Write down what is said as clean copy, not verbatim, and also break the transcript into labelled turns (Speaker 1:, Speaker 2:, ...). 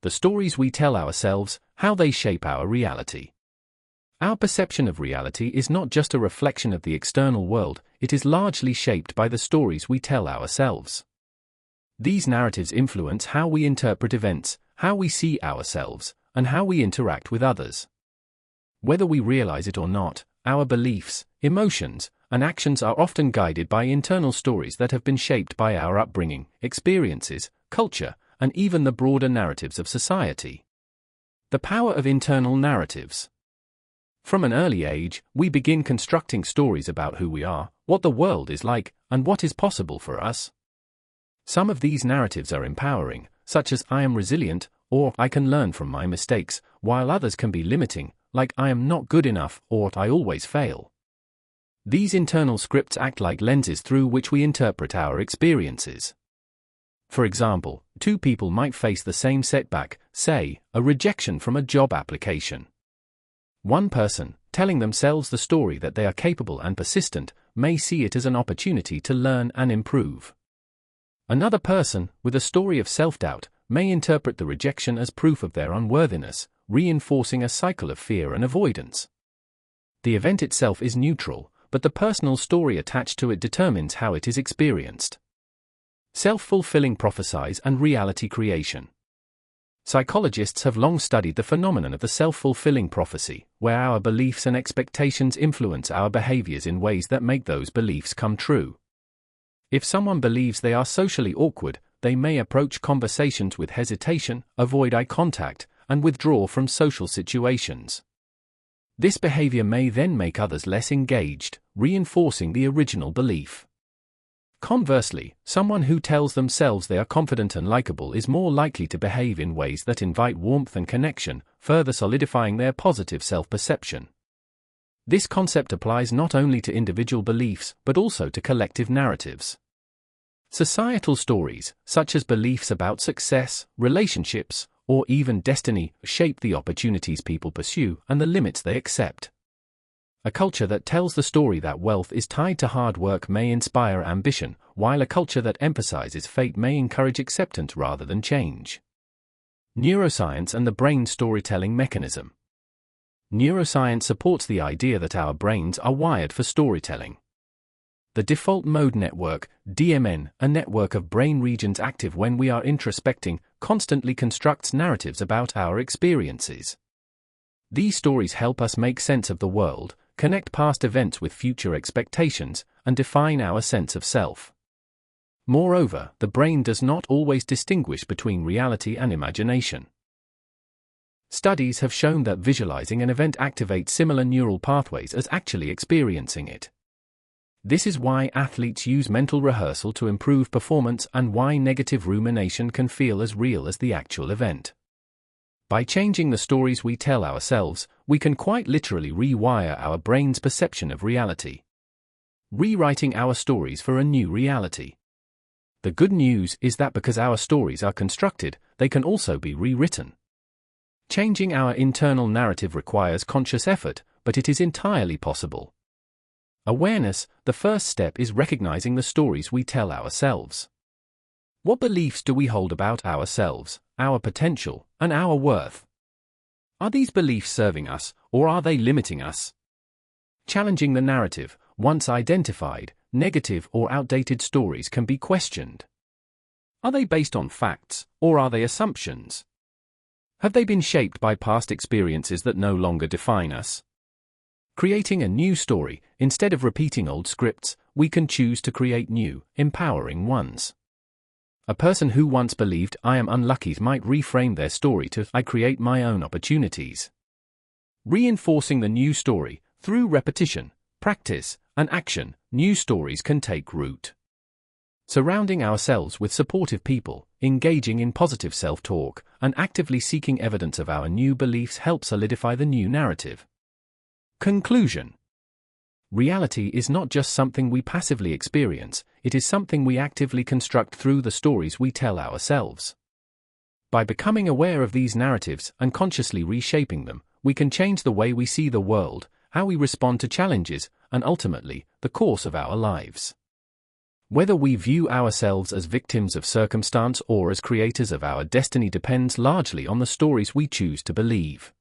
Speaker 1: the stories we tell ourselves, how they shape our reality. Our perception of reality is not just a reflection of the external world, it is largely shaped by the stories we tell ourselves. These narratives influence how we interpret events, how we see ourselves, and how we interact with others. Whether we realize it or not, our beliefs, emotions, and actions are often guided by internal stories that have been shaped by our upbringing, experiences, culture, and even the broader narratives of society. The power of internal narratives. From an early age, we begin constructing stories about who we are, what the world is like, and what is possible for us. Some of these narratives are empowering, such as I am resilient, or I can learn from my mistakes, while others can be limiting, like I am not good enough, or I always fail. These internal scripts act like lenses through which we interpret our experiences. For example, two people might face the same setback, say, a rejection from a job application. One person, telling themselves the story that they are capable and persistent, may see it as an opportunity to learn and improve. Another person, with a story of self-doubt, may interpret the rejection as proof of their unworthiness, reinforcing a cycle of fear and avoidance. The event itself is neutral, but the personal story attached to it determines how it is experienced. Self-fulfilling prophecies and reality creation. Psychologists have long studied the phenomenon of the self-fulfilling prophecy, where our beliefs and expectations influence our behaviors in ways that make those beliefs come true. If someone believes they are socially awkward, they may approach conversations with hesitation, avoid eye contact, and withdraw from social situations. This behavior may then make others less engaged, reinforcing the original belief. Conversely, someone who tells themselves they are confident and likable is more likely to behave in ways that invite warmth and connection, further solidifying their positive self-perception. This concept applies not only to individual beliefs, but also to collective narratives. Societal stories, such as beliefs about success, relationships, or even destiny, shape the opportunities people pursue and the limits they accept. A culture that tells the story that wealth is tied to hard work may inspire ambition, while a culture that emphasizes fate may encourage acceptance rather than change. Neuroscience and the brain storytelling mechanism. Neuroscience supports the idea that our brains are wired for storytelling. The default mode network, DMN, a network of brain regions active when we are introspecting, constantly constructs narratives about our experiences. These stories help us make sense of the world, connect past events with future expectations, and define our sense of self. Moreover, the brain does not always distinguish between reality and imagination. Studies have shown that visualizing an event activates similar neural pathways as actually experiencing it. This is why athletes use mental rehearsal to improve performance and why negative rumination can feel as real as the actual event. By changing the stories we tell ourselves, we can quite literally rewire our brain's perception of reality. Rewriting our stories for a new reality. The good news is that because our stories are constructed, they can also be rewritten. Changing our internal narrative requires conscious effort, but it is entirely possible. Awareness, the first step is recognizing the stories we tell ourselves. What beliefs do we hold about ourselves, our potential, and our worth? Are these beliefs serving us, or are they limiting us? Challenging the narrative, once identified, negative or outdated stories can be questioned. Are they based on facts, or are they assumptions? Have they been shaped by past experiences that no longer define us? Creating a new story, instead of repeating old scripts, we can choose to create new, empowering ones. A person who once believed I am unlucky might reframe their story to I create my own opportunities. Reinforcing the new story, through repetition, practice, and action, new stories can take root. Surrounding ourselves with supportive people, engaging in positive self-talk, and actively seeking evidence of our new beliefs help solidify the new narrative. Conclusion. Reality is not just something we passively experience, it is something we actively construct through the stories we tell ourselves. By becoming aware of these narratives and consciously reshaping them, we can change the way we see the world, how we respond to challenges, and ultimately, the course of our lives. Whether we view ourselves as victims of circumstance or as creators of our destiny depends largely on the stories we choose to believe.